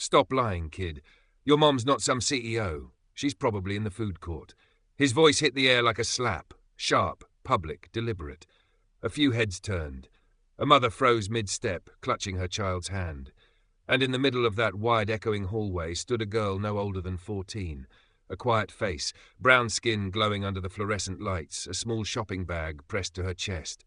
"Stop lying, kid. Your mom's not some CEO. She's probably in the food court." His voice hit the air like a slap, sharp, public, deliberate. A few heads turned. A mother froze mid-step, clutching her child's hand. And in the middle of that wide echoing hallway stood a girl no older than 14. A quiet face, brown skin glowing under the fluorescent lights, a small shopping bag pressed to her chest.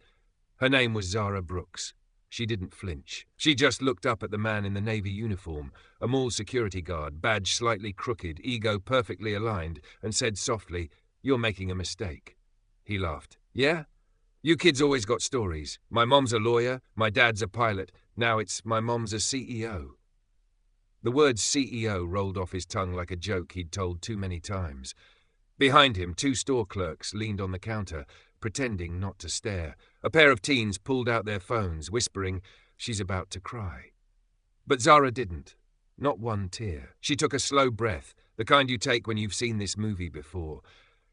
Her name was Zara Brooks. She didn't flinch. She just looked up at the man in the navy uniform, a mall security guard, badge slightly crooked, ego perfectly aligned, and said softly, "You're making a mistake." He laughed. "Yeah? You kids always got stories. My mom's a lawyer, my dad's a pilot, now it's my mom's a CEO. The word CEO rolled off his tongue like a joke he'd told too many times. Behind him, 2 store clerks leaned on the counter, pretending not to stare. A pair of teens pulled out their phones, whispering, "She's about to cry." But Zara didn't. Not one tear. She took a slow breath, the kind you take when you've seen this movie before.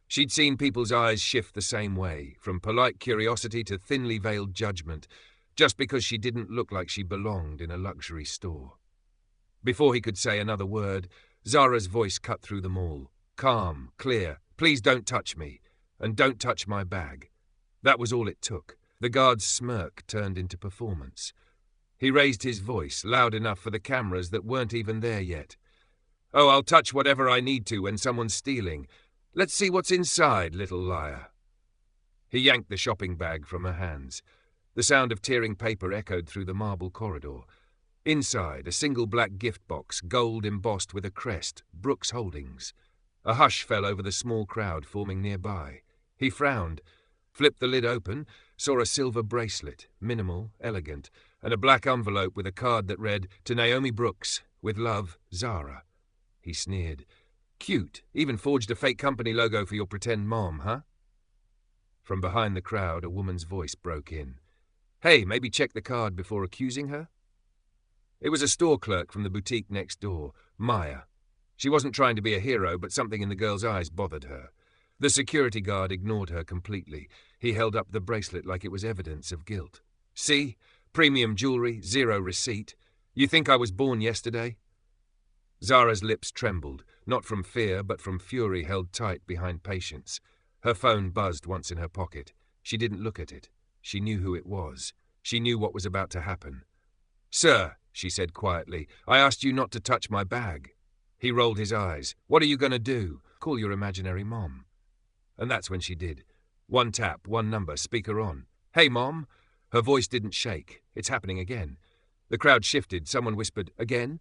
She'd seen people's eyes shift the same way, from polite curiosity to thinly veiled judgment, just because she didn't look like she belonged in a luxury store. Before he could say another word, Zara's voice cut through them all. Calm, clear, "Please don't touch me, and don't touch my bag." That was all it took. The guard's smirk turned into performance. He raised his voice, loud enough for the cameras that weren't even there yet. "Oh, I'll touch whatever I need to when someone's stealing. Let's see what's inside, little liar." He yanked the shopping bag from her hands. The sound of tearing paper echoed through the marble corridor. Inside, a single black gift box, gold embossed with a crest, Brooks Holdings. A hush fell over the small crowd forming nearby. He frowned, flipped the lid open, saw a silver bracelet, minimal, elegant, and a black envelope with a card that read, "To Naomi Brooks, with love, Zara." He sneered. "Cute. Even forged a fake company logo for your pretend mom, huh?" From behind the crowd, a woman's voice broke in. "Hey, maybe check the card before accusing her?" It was a store clerk from the boutique next door, Maya. She wasn't trying to be a hero, but something in the girl's eyes bothered her. The security guard ignored her completely. He held up the bracelet like it was evidence of guilt. "See? Premium jewelry, 0 receipt. You think I was born yesterday?" Zara's lips trembled, not from fear, but from fury held tight behind patience. Her phone buzzed once in her pocket. She didn't look at it. She knew who it was. She knew what was about to happen. "Sir," she said quietly, "I asked you not to touch my bag." He rolled his eyes. "What are you going to do? Call your imaginary mom?" And that's when she did. One tap, one number, speaker on. "Hey, Mom." Her voice didn't shake. "It's happening again." The crowd shifted. Someone whispered, "Again?"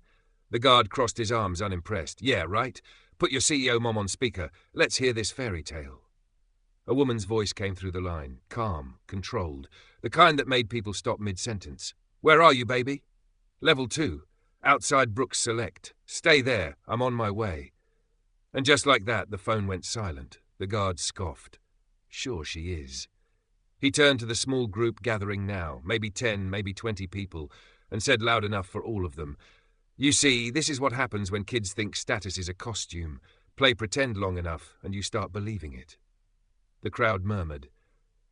The guard crossed his arms, unimpressed. "Yeah, right. Put your CEO mom on speaker. Let's hear this fairy tale." A woman's voice came through the line, calm, controlled, the kind that made people stop mid-sentence. "Where are you, baby?" "Level 2. Outside Brooks Select. Stay there. I'm on my way." And just like that, the phone went silent. The guard scoffed. "Sure she is." He turned to the small group gathering now, maybe 10, maybe 20 people, and said loud enough for all of them, "You see, this is what happens when kids think status is a costume. Play pretend long enough, and you start believing it." The crowd murmured,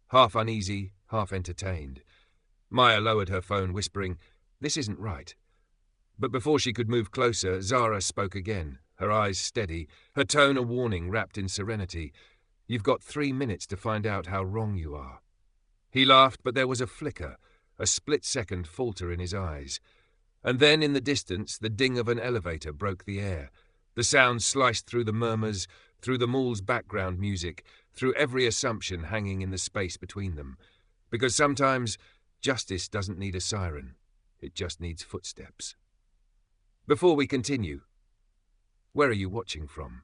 half uneasy, half entertained. Maya lowered her phone, whispering, "This isn't right." But before she could move closer, Zara spoke again, her eyes steady, her tone a warning wrapped in serenity. "You've got 3 minutes to find out how wrong you are." He laughed, but there was a flicker, a split-second falter in his eyes. And then, in the distance, the ding of an elevator broke the air. The sound sliced through the murmurs, through the mall's background music, through every assumption hanging in the space between them. Because sometimes, justice doesn't need a siren. It just needs footsteps. Before we continue, where are you watching from?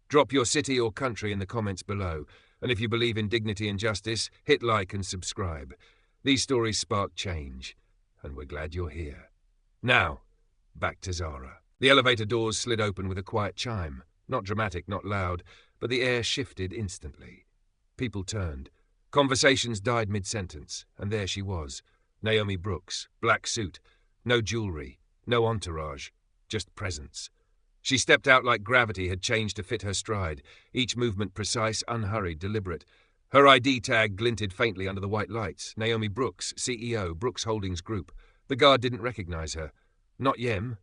Drop your city or country in the comments below, and if you believe in dignity and justice, hit like and subscribe. These stories spark change, and we're glad you're here. Now, back to Zara. The elevator doors slid open with a quiet chime. Not dramatic, not loud, but the air shifted instantly. People turned. Conversations died mid-sentence, and there she was. Naomi Brooks, black suit, no jewelry, no entourage, just presence. She stepped out like gravity had changed to fit her stride, each movement precise, unhurried, deliberate. Her ID tag glinted faintly under the white lights. Naomi Brooks, CEO, Brooks Holdings Group. The guard didn't recognize her. Not Yem.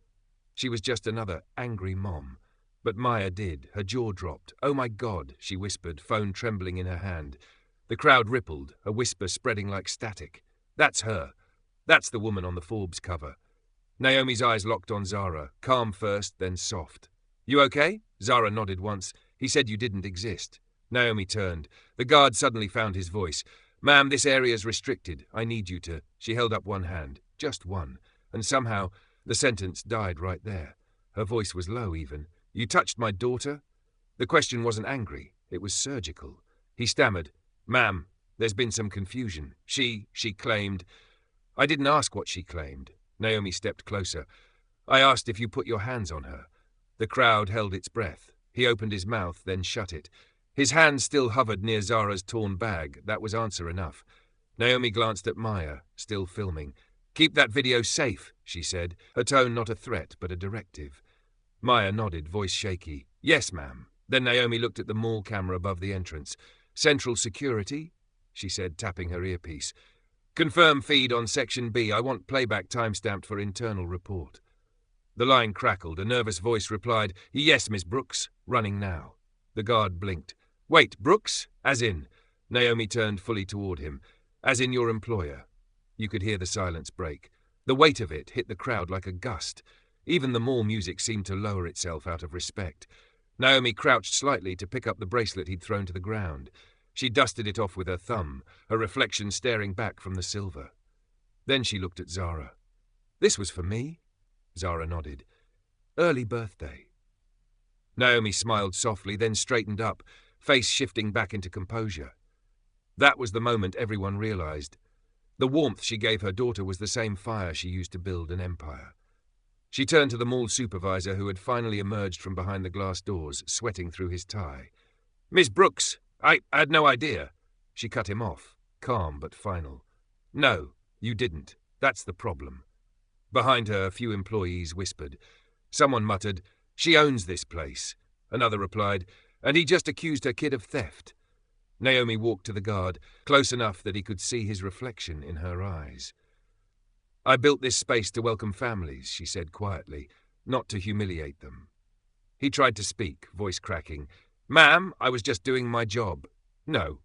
She was just another angry mom. But Maya did. Her jaw dropped. "Oh my God," she whispered, phone trembling in her hand. The crowd rippled, a whisper spreading like static. "That's her. That's the woman on the Forbes cover." Naomi's eyes locked on Zara, calm first, then soft. "You okay?" Zara nodded once. "He said you didn't exist." Naomi turned. The guard suddenly found his voice. "Ma'am, this area's restricted. I need you to—" She held up one hand. Just one. And somehow, the sentence died right there. Her voice was low even. "You touched my daughter?" The question wasn't angry. It was surgical. He stammered. "Ma'am, there's been some confusion. She claimed—" "I didn't ask what she claimed." Naomi stepped closer. "I asked if you put your hands on her." The crowd held its breath. He opened his mouth, then shut it. His hand still hovered near Zara's torn bag. That was answer enough. Naomi glanced at Maya, still filming. "Keep that video safe," she said, her tone not a threat but a directive. Maya nodded, voice shaky. "Yes, ma'am." Then Naomi looked at the mall camera above the entrance. "Central security?" she said, tapping her earpiece. "Confirm feed on Section B. I want playback timestamped for internal report." The line crackled. A nervous voice replied, "Yes, Miss Brooks. Running now." The guard blinked. "Wait, Brooks? As in?" Naomi turned fully toward him. "As in your employer." You could hear the silence break. The weight of it hit the crowd like a gust. Even the mall music seemed to lower itself out of respect. Naomi crouched slightly to pick up the bracelet he'd thrown to the ground. She dusted it off with her thumb, her reflection staring back from the silver. Then she looked at Zara. "This was for me?" Zara nodded. "Early birthday." Naomi smiled softly, then straightened up, face shifting back into composure. That was the moment everyone realized. The warmth she gave her daughter was the same fire she used to build an empire. She turned to the mall supervisor who had finally emerged from behind the glass doors, sweating through his tie. "Miss Brooks, I had no idea." She cut him off, calm but final. "No, you didn't. That's the problem." Behind her, a few employees whispered. Someone muttered, "She owns this place." Another replied, "And he just accused her kid of theft." Naomi walked to the guard, close enough that he could see his reflection in her eyes. "I built this space to welcome families," she said quietly, "not to humiliate them." He tried to speak, voice cracking. "Ma'am, I was just doing my job." "No,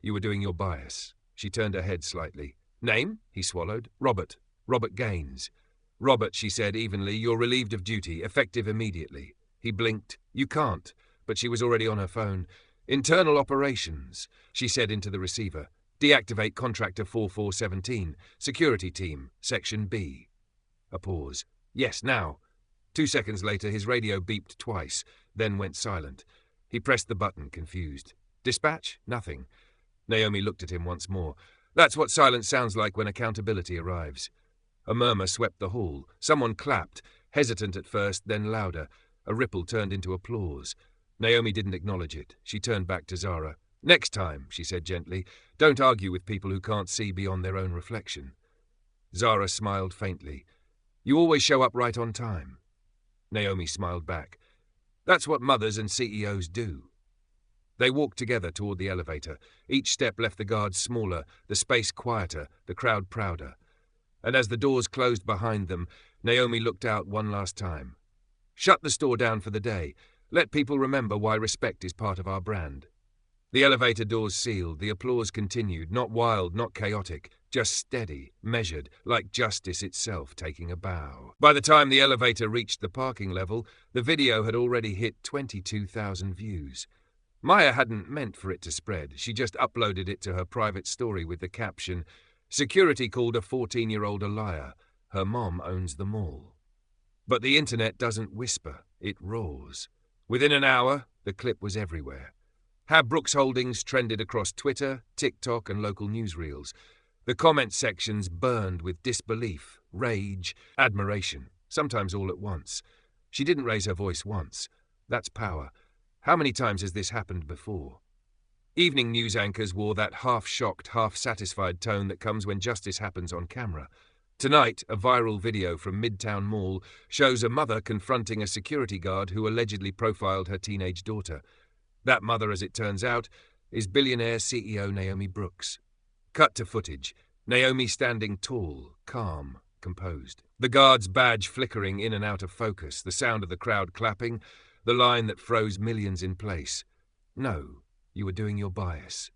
you were doing your bias." She turned her head slightly. "Name?" He swallowed. "Robert. Robert Gaines." "Robert," she said evenly, "you're relieved of duty, effective immediately." He blinked. "You can't." But she was already on her phone. "Internal operations," she said into the receiver. "Deactivate contractor 4417. Security team, Section B." A pause. "Yes, now." 2 seconds later, his radio beeped twice, then went silent. He pressed the button, confused. "Dispatch? Nothing." Naomi looked at him once more. "That's what silence sounds like when accountability arrives." A murmur swept the hall. Someone clapped, hesitant at first, then louder. A ripple turned into applause. Naomi didn't acknowledge it. She turned back to Zara. "Next time," she said gently, "don't argue with people who can't see beyond their own reflection." Zara smiled faintly. "You always show up right on time." Naomi smiled back. "That's what mothers and CEOs do." They walked together toward the elevator. Each step left the guards smaller, the space quieter, the crowd prouder. And as the doors closed behind them, Naomi looked out one last time. "Shut the store down for the day. Let people remember why respect is part of our brand." The elevator doors sealed. The applause continued, not wild, not chaotic, just steady, measured, like justice itself taking a bow. By the time the elevator reached the parking level, the video had already hit 22,000 views. Maya hadn't meant for it to spread. She just uploaded it to her private story with the caption, "Security called a 14-year-old a liar. Her mom owns the mall." But the internet doesn't whisper, it roars. Within an hour, the clip was everywhere. Have Brooks Holdings trended across Twitter, TikTok, and local newsreels. The comment sections burned with disbelief, rage, admiration, sometimes all at once. She didn't raise her voice once. That's power. How many times has this happened before? Evening news anchors wore that half-shocked, half-satisfied tone that comes when justice happens on camera. Tonight, a viral video from Midtown Mall shows a mother confronting a security guard who allegedly profiled her teenage daughter. That mother, as it turns out, is billionaire CEO Naomi Brooks. Cut to footage. Naomi standing tall, calm, composed. The guard's badge flickering in and out of focus, the sound of the crowd clapping, the line that froze millions in place. No, you were doing your bias.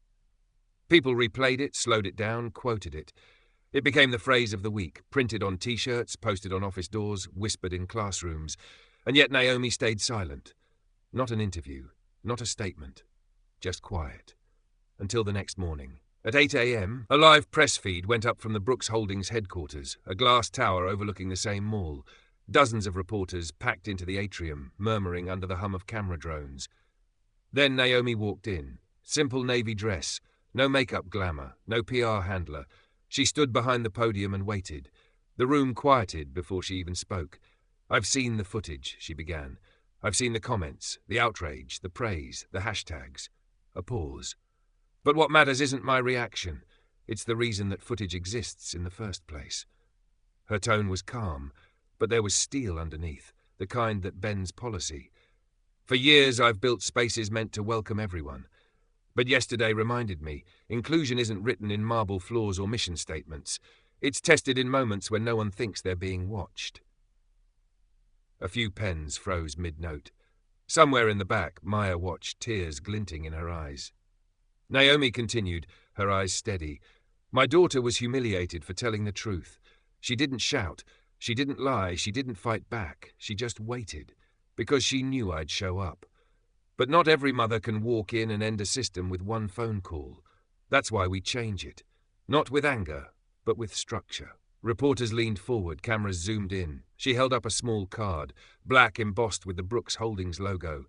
People replayed it, slowed it down, quoted it. It became the phrase of the week, printed on T-shirts, posted on office doors, whispered in classrooms. And yet Naomi stayed silent. Not an interview, not a statement, just quiet. Until the next morning. At 8 a.m., a live press feed went up from the Brooks Holdings headquarters, a glass tower overlooking the same mall. Dozens of reporters packed into the atrium, murmuring under the hum of camera drones. Then Naomi walked in. Simple navy dress, no makeup glamour, no PR handler. She stood behind the podium and waited. The room quieted before she even spoke. "I've seen the footage," she began. "I've seen the comments, the outrage, the praise, the hashtags." A pause. "But what matters isn't my reaction. It's the reason that footage exists in the first place." Her tone was calm, but there was steel underneath, the kind that bends policy. "For years I've built spaces meant to welcome everyone. But yesterday reminded me, inclusion isn't written in marble floors or mission statements. It's tested in moments when no one thinks they're being watched." A few pens froze mid-note. Somewhere in the back, Maya watched, tears glinting in her eyes. Naomi continued, her eyes steady. "My daughter was humiliated for telling the truth. She didn't shout. She didn't lie. She didn't fight back. She just waited, because she knew I'd show up. But not every mother can walk in and end a system with one phone call. That's why we change it. Not with anger, but with structure." Reporters leaned forward, cameras zoomed in. She held up a small card, black embossed with the Brooks Holdings logo.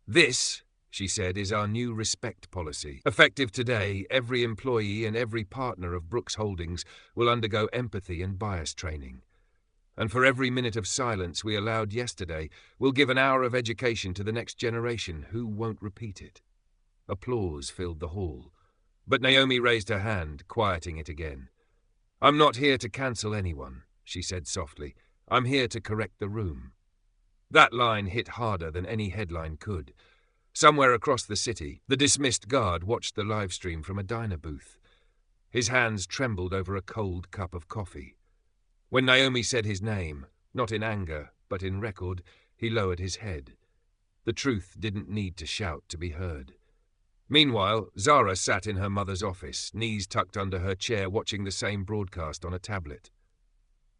"This," she said, "is our new respect policy. Effective today, every employee and every partner of Brooks Holdings will undergo empathy and bias training. And for every minute of silence we allowed yesterday, we'll give an hour of education to the next generation who won't repeat it." Applause filled the hall. But Naomi raised her hand, quieting it again. "I'm not here to cancel anyone," she said softly. "I'm here to correct the room." That line hit harder than any headline could. Somewhere across the city, the dismissed guard watched the live stream from a diner booth. His hands trembled over a cold cup of coffee. When Naomi said his name, not in anger, but in record, he lowered his head. The truth didn't need to shout to be heard. Meanwhile, Zara sat in her mother's office, knees tucked under her chair, watching the same broadcast on a tablet.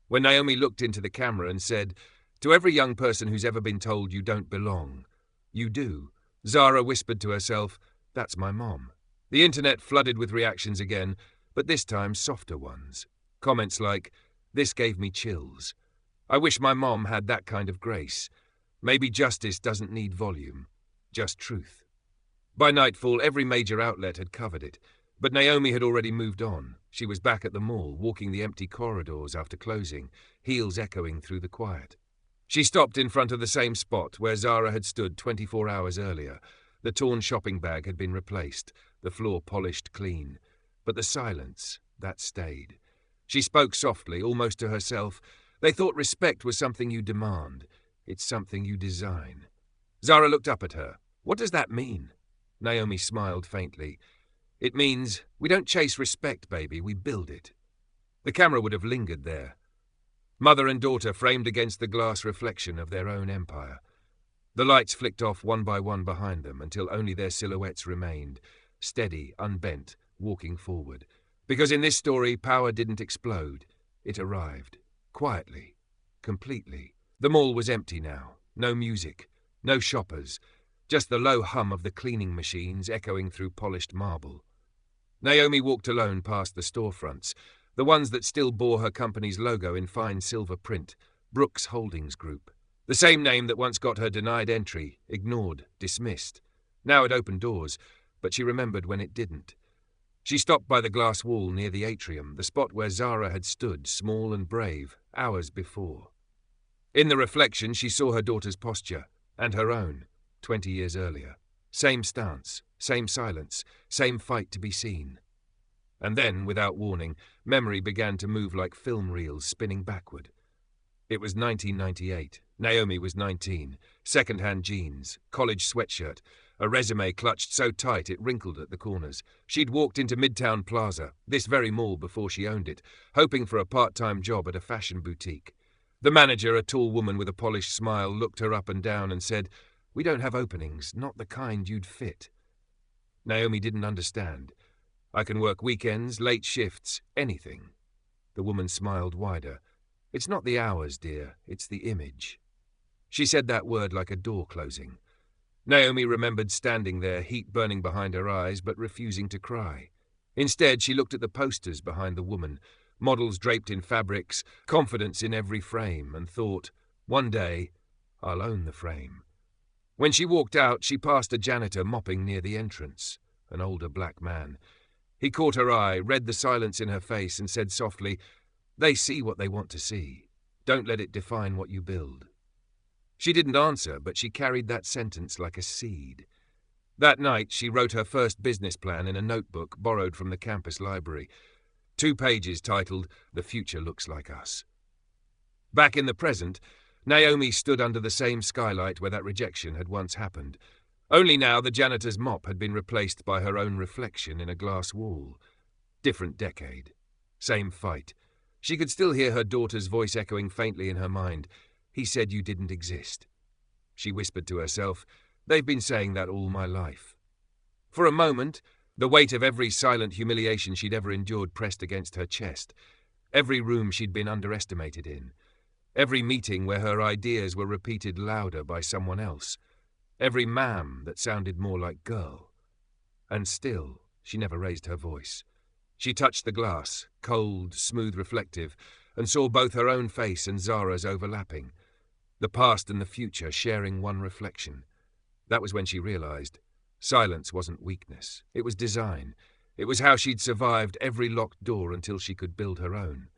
When Naomi looked into the camera and said, "To every young person who's ever been told you don't belong, you do," Zara whispered to herself, "That's my mom." The internet flooded with reactions again, but this time softer ones. Comments like, "This gave me chills. I wish my mom had that kind of grace. Maybe justice doesn't need volume, just truth." By nightfall, every major outlet had covered it, but Naomi had already moved on. She was back at the mall, walking the empty corridors after closing, heels echoing through the quiet. She stopped in front of the same spot where Zara had stood 24 hours earlier. The torn shopping bag had been replaced, the floor polished clean. But the silence, that stayed. She spoke softly, almost to herself. "They thought respect was something you demand. It's something you design." Zara looked up at her. "What does that mean?" Naomi smiled faintly. "It means, we don't chase respect, baby, we build it." The camera would have lingered there. Mother and daughter framed against the glass reflection of their own empire. The lights flicked off one by one behind them until only their silhouettes remained, steady, unbent, walking forward. Because in this story, power didn't explode. It arrived. Quietly. Completely. The mall was empty now. No music. No shoppers. Just the low hum of the cleaning machines echoing through polished marble. Naomi walked alone past the storefronts, the ones that still bore her company's logo in fine silver print, Brooks Holdings Group. The same name that once got her denied entry, ignored, dismissed. Now it opened doors, but she remembered when it didn't. She stopped by the glass wall near the atrium, the spot where Zara had stood, small and brave, hours before. In the reflection, she saw her daughter's posture, and her own, 20 years earlier. Same stance, same silence, same fight to be seen. And then, without warning, memory began to move like film reels spinning backward. It was 1998. Naomi was 19. Second-hand jeans, college sweatshirt, a resume clutched so tight it wrinkled at the corners. She'd walked into Midtown Plaza, this very mall before she owned it, hoping for a part-time job at a fashion boutique. The manager, a tall woman with a polished smile, looked her up and down and said, "We don't have openings, not the kind you'd fit." Naomi didn't understand. "I can work weekends, late shifts, anything." The woman smiled wider. "It's not the hours, dear, it's the image." She said that word like a door closing. Naomi remembered standing there, heat burning behind her eyes, but refusing to cry. Instead, she looked at the posters behind the woman, models draped in fabrics, confidence in every frame, and thought, one day, I'll own the frame. When she walked out, she passed a janitor mopping near the entrance, an older black man. He caught her eye, read the silence in her face, and said softly, "They see what they want to see. Don't let it define what you build." She didn't answer, but she carried that sentence like a seed. That night, she wrote her first business plan in a notebook borrowed from the campus library. 2 pages titled, "The Future Looks Like Us." Back in the present, Naomi stood under the same skylight where that rejection had once happened. Only now the janitor's mop had been replaced by her own reflection in a glass wall. Different decade. Same fight. She could still hear her daughter's voice echoing faintly in her mind. "He said you didn't exist." She whispered to herself, "They've been saying that all my life." For a moment, the weight of every silent humiliation she'd ever endured pressed against her chest. Every room she'd been underestimated in. Every meeting where her ideas were repeated louder by someone else. Every ma'am that sounded more like girl. And still, she never raised her voice. She touched the glass, cold, smooth, reflective, and saw both her own face and Zara's overlapping. The past and the future sharing one reflection. That was when she realized silence wasn't weakness. It was design. It was how she'd survived every locked door until she could build her own.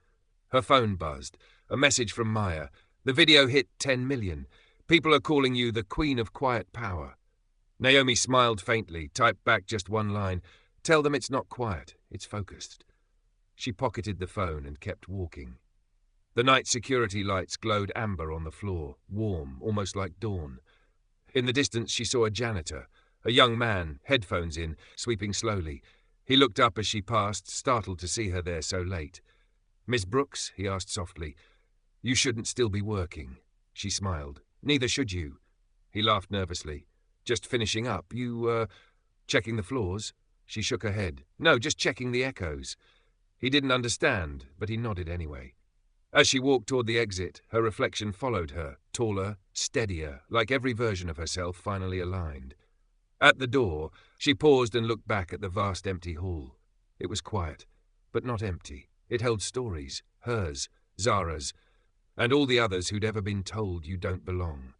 Her phone buzzed. A message from Maya. "The video hit 10 million. People are calling you the Queen of Quiet Power." Naomi smiled faintly, typed back just one line. "Tell them it's not quiet, it's focused." She pocketed the phone and kept walking. The night security lights glowed amber on the floor, warm, almost like dawn. In the distance she saw a janitor, a young man, headphones in, sweeping slowly. He looked up as she passed, startled to see her there so late. "Miss Brooks?" he asked softly. "You shouldn't still be working." She smiled. "Neither should you." He laughed nervously. "Just finishing up. You, checking the floors?" She shook her head. "No, just checking the echoes." He didn't understand, but he nodded anyway. As she walked toward the exit, her reflection followed her, taller, steadier, like every version of herself finally aligned. At the door, she paused and looked back at the vast empty hall. It was quiet, but not empty. It held stories, hers, Zara's, and all the others who'd ever been told you don't belong.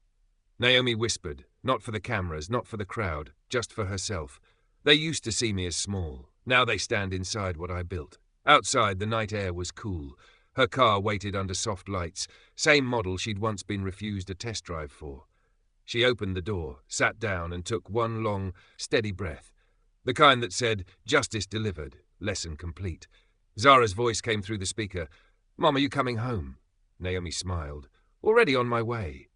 Naomi whispered, not for the cameras, not for the crowd, just for herself. "They used to see me as small. Now they stand inside what I built." Outside, the night air was cool. Her car waited under soft lights, same model she'd once been refused a test drive for. She opened the door, sat down, and took one long, steady breath. The kind that said, "Justice delivered, lesson complete." Zara's voice came through the speaker. "Mom, are you coming home?" Naomi smiled. "Already on my way."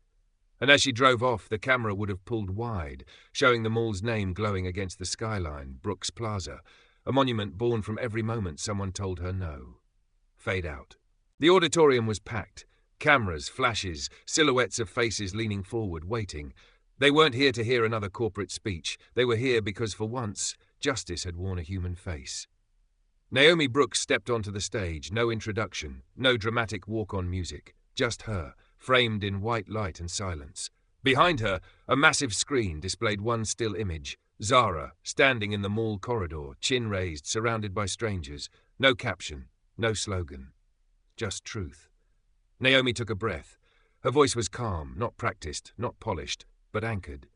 And as she drove off, the camera would have pulled wide, showing the mall's name glowing against the skyline, Brooks Plaza, a monument born from every moment someone told her no. Fade out. The auditorium was packed. Cameras, flashes, silhouettes of faces leaning forward, waiting. They weren't here to hear another corporate speech. They were here because, for once, justice had worn a human face. Naomi Brooks stepped onto the stage, no introduction, no dramatic walk-on music, just her, framed in white light and silence. Behind her, a massive screen displayed one still image, Zara, standing in the mall corridor, chin raised, surrounded by strangers. No caption, no slogan. Just truth. Naomi took a breath. Her voice was calm, not practiced, not polished, but anchored.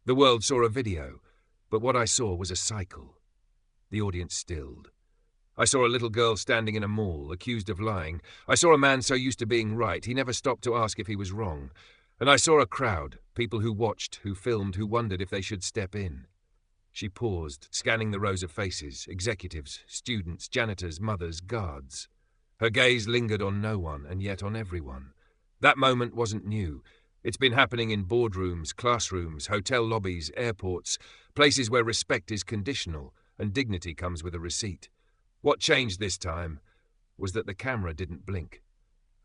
The world saw a video, but what I saw was a cycle. The audience stilled. I saw a little girl standing in a mall, accused of lying. I saw a man so used to being right, he never stopped to ask if he was wrong. And I saw a crowd, people who watched, who filmed, who wondered if they should step in. She paused, scanning the rows of faces, executives, students, janitors, mothers, guards. Her gaze lingered on no one, and yet on everyone. That moment wasn't new. It's been happening in boardrooms, classrooms, hotel lobbies, airports, places where respect is conditional and dignity comes with a receipt. What changed this time was that the camera didn't blink.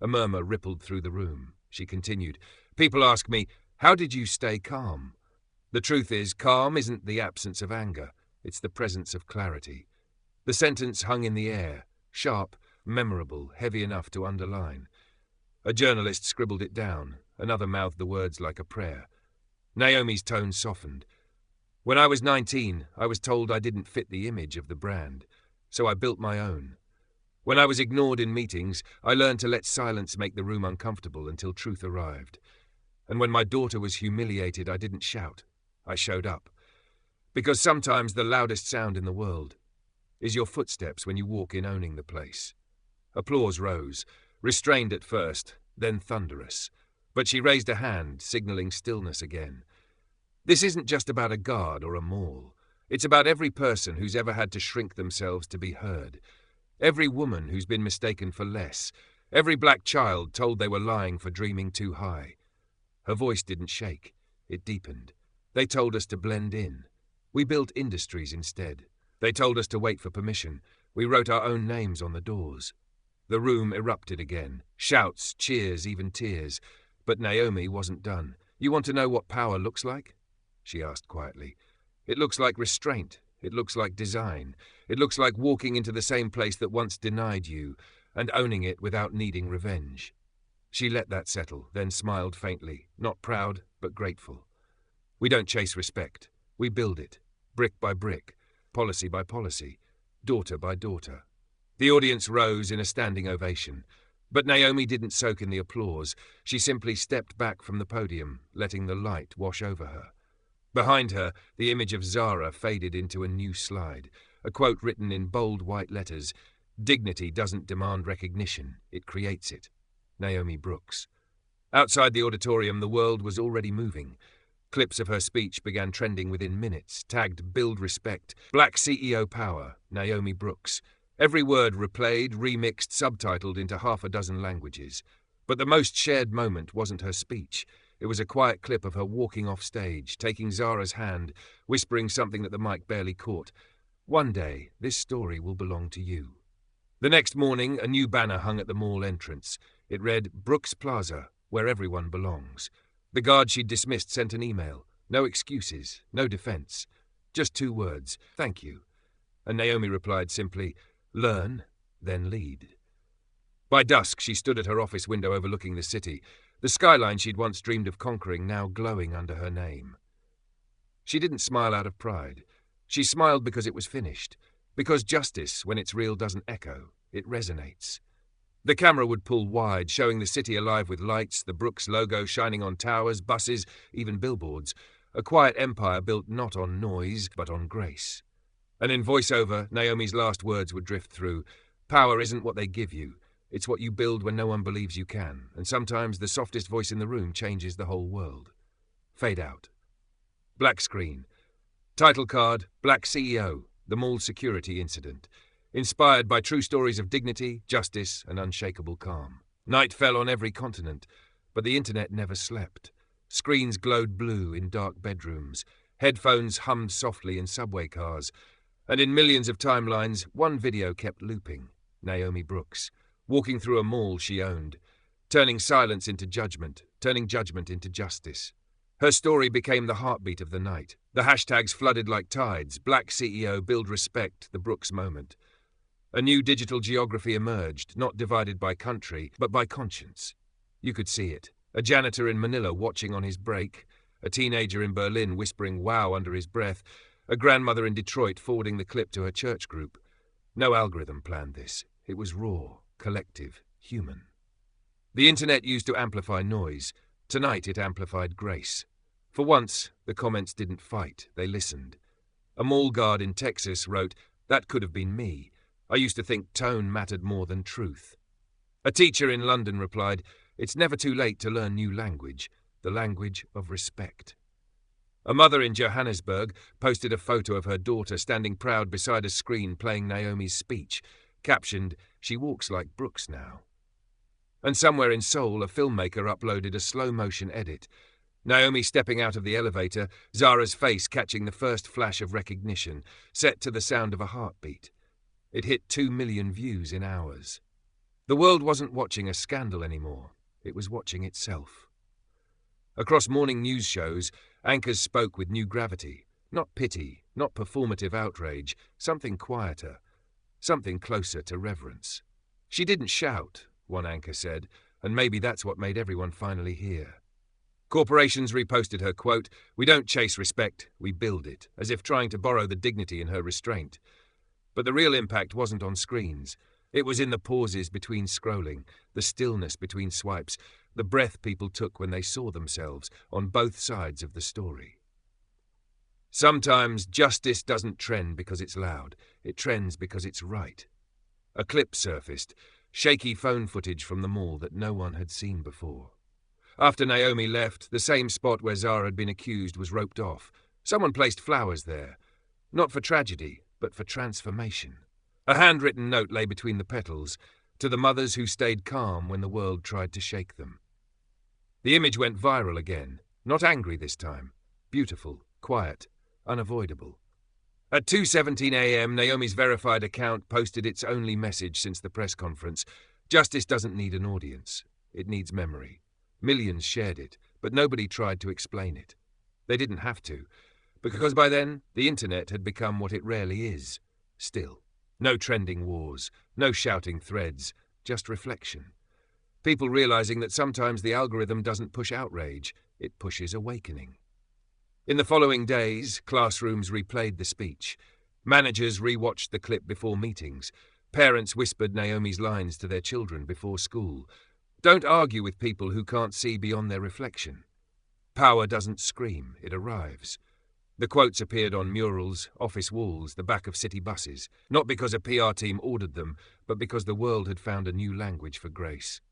A murmur rippled through the room. She continued, "People ask me, how did you stay calm? The truth is, calm isn't the absence of anger, it's the presence of clarity." The sentence hung in the air, sharp, memorable, heavy enough to underline. A journalist scribbled it down, another mouthed the words like a prayer. Naomi's tone softened. "When I was 19, I was told I didn't fit the image of the brand, so I built my own. When I was ignored in meetings, I learned to let silence make the room uncomfortable until truth arrived. And when my daughter was humiliated, I didn't shout. I showed up. Because sometimes the loudest sound in the world is your footsteps when you walk in owning the place." Applause rose, restrained at first, then thunderous. But she raised a hand, signaling stillness again. "This isn't just about a guard or a mall. It's about every person who's ever had to shrink themselves to be heard. Every woman who's been mistaken for less. Every black child told they were lying for dreaming too high." Her voice didn't shake. It deepened. "They told us to blend in. We built industries instead. They told us to wait for permission. We wrote our own names on the doors." The room erupted again. Shouts, cheers, even tears. But Naomi wasn't done. "You want to know what power looks like?" she asked quietly. "It looks like restraint. It looks like design. It looks like walking into the same place that once denied you and owning it without needing revenge." She let that settle, then smiled faintly, not proud, but grateful. "We don't chase respect. We build it, brick by brick, policy by policy, daughter by daughter." The audience rose in a standing ovation, but Naomi didn't soak in the applause. She simply stepped back from the podium, letting the light wash over her. Behind her, the image of Zara faded into a new slide, a quote written in bold white letters, "Dignity doesn't demand recognition, it creates it." Naomi Brooks. Outside the auditorium, the world was already moving. Clips of her speech began trending within minutes, tagged "Build Respect," "Black CEO Power," Naomi Brooks. Every word replayed, remixed, subtitled into half a dozen languages. But the most shared moment wasn't her speech. It was a quiet clip of her walking off stage, taking Zara's hand, whispering something that the mic barely caught. "One day, this story will belong to you." The next morning, a new banner hung at the mall entrance. It read, "Brooks Plaza, where everyone belongs." The guard she'd dismissed sent an email. No excuses, no defense. Just 2 words, "Thank you." And Naomi replied simply, "Learn, then lead." By dusk, she stood at her office window overlooking the city, the skyline she'd once dreamed of conquering now glowing under her name. She didn't smile out of pride. She smiled because it was finished. Because justice, when it's real, doesn't echo. It resonates. The camera would pull wide, showing the city alive with lights, the Brooks logo shining on towers, buses, even billboards. A quiet empire built not on noise, but on grace. And in voiceover, Naomi's last words would drift through. "Power isn't what they give you. It's what you build when no one believes you can. And sometimes the softest voice in the room changes the whole world." Fade out. Black screen. Title card, "Black CEO, the mall security incident." Inspired by true stories of dignity, justice, and unshakable calm. Night fell on every continent, but the internet never slept. Screens glowed blue in dark bedrooms. Headphones hummed softly in subway cars. And in millions of timelines, one video kept looping. Naomi Brooks, walking through a mall she owned, turning silence into judgment, turning judgment into justice. Her story became the heartbeat of the night. The hashtags flooded like tides. Black CEO, build respect, the Brooks moment. A new digital geography emerged, not divided by country, but by conscience. You could see it. A janitor in Manila watching on his break, a teenager in Berlin whispering wow under his breath, a grandmother in Detroit forwarding the clip to her church group. No algorithm planned this. It was raw, collective, human. The internet used to amplify noise. Tonight it amplified grace. For once, the comments didn't fight, they listened. A mall guard in Texas wrote, "That could have been me. I used to think tone mattered more than truth." A teacher in London replied, "It's never too late to learn new language, the language of respect." A mother in Johannesburg posted a photo of her daughter standing proud beside a screen playing Naomi's speech, captioned, "She walks like Brooks now." And somewhere in Seoul, a filmmaker uploaded a slow-motion edit. Naomi stepping out of the elevator, Zara's face catching the first flash of recognition, set to the sound of a heartbeat. It hit 2 million views in hours. The world wasn't watching a scandal anymore. It was watching itself. Across morning news shows, anchors spoke with new gravity. Not pity, not performative outrage, something quieter, something closer to reverence. She didn't shout, one anchor said, and maybe that's what made everyone finally hear. Corporations reposted her quote, "We don't chase respect, we build it," as if trying to borrow the dignity in her restraint. But the real impact wasn't on screens. It was in the pauses between scrolling, the stillness between swipes, the breath people took when they saw themselves on both sides of the story. Sometimes justice doesn't trend because it's loud. It trends because it's right. A clip surfaced, shaky phone footage from the mall that no one had seen before. After Naomi left, the same spot where Zara had been accused was roped off. Someone placed flowers there, not for tragedy, but for transformation. A handwritten note lay between the petals, to the mothers who stayed calm when the world tried to shake them. The image went viral again, not angry this time. Beautiful, quiet, unavoidable. At 2:17 a.m., Naomi's verified account posted its only message since the press conference. Justice doesn't need an audience. It needs memory. Millions shared it, but nobody tried to explain it. They didn't have to, because by then, the internet had become what it rarely is. Still. No trending wars, no shouting threads, just reflection. People realizing that sometimes the algorithm doesn't push outrage, it pushes awakening. In the following days, classrooms replayed the speech. Managers rewatched the clip before meetings. Parents whispered Naomi's lines to their children before school. Don't argue with people who can't see beyond their reflection. Power doesn't scream, it arrives. The quotes appeared on murals, office walls, the back of city buses, not because a PR team ordered them, but because the world had found a new language for grace.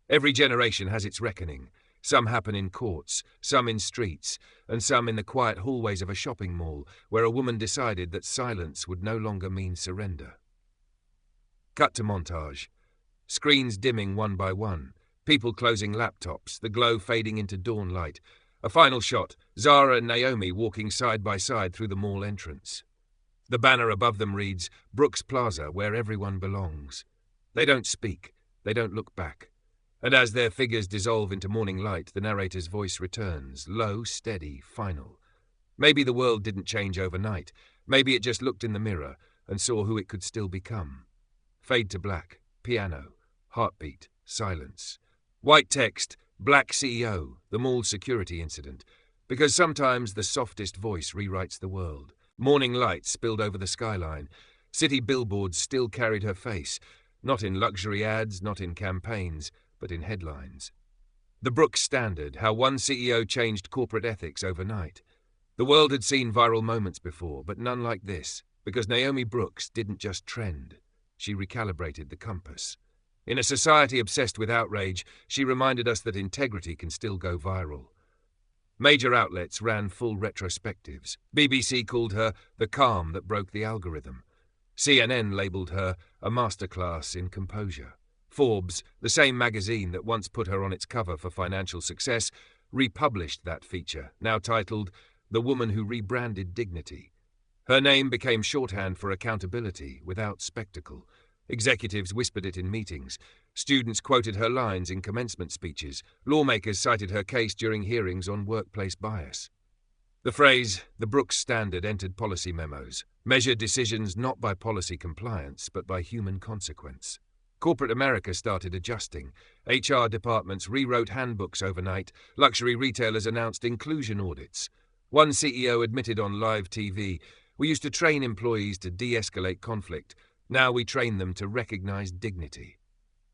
Every generation has its reckoning. Some happen in courts, some in streets, and some in the quiet hallways of a shopping mall where a woman decided that silence would no longer mean surrender. Cut to montage. Screens dimming one by one, people closing laptops, the glow fading into dawn light. A final shot, Zara and Naomi walking side by side through the mall entrance. The banner above them reads, Brooks Plaza, where everyone belongs. They don't speak, they don't look back. And as their figures dissolve into morning light, the narrator's voice returns, low, steady, final. Maybe the world didn't change overnight. Maybe it just looked in the mirror and saw who it could still become. Fade to black, piano, heartbeat, silence. White text, Black CEO, the mall security incident. Because sometimes the softest voice rewrites the world. Morning light spilled over the skyline. City billboards still carried her face, not in luxury ads, not in campaigns, but in headlines. The Brooks Standard, how one CEO changed corporate ethics overnight. The world had seen viral moments before, but none like this, because Naomi Brooks didn't just trend. She recalibrated the compass. In a society obsessed with outrage, she reminded us that integrity can still go viral. Major outlets ran full retrospectives. BBC called her the calm that broke the algorithm. CNN labelled her a masterclass in composure. Forbes, the same magazine that once put her on its cover for financial success, republished that feature, now titled The Woman Who Rebranded Dignity. Her name became shorthand for accountability without spectacle. Executives whispered it in meetings. Students quoted her lines in commencement speeches. Lawmakers cited her case during hearings on workplace bias. The phrase, the Brooks Standard, entered policy memos, measured decisions not by policy compliance, but by human consequence. Corporate America started adjusting. HR departments rewrote handbooks overnight. Luxury retailers announced inclusion audits. One CEO admitted on live TV, "We used to train employees to de-escalate conflict. Now we train them to recognize dignity."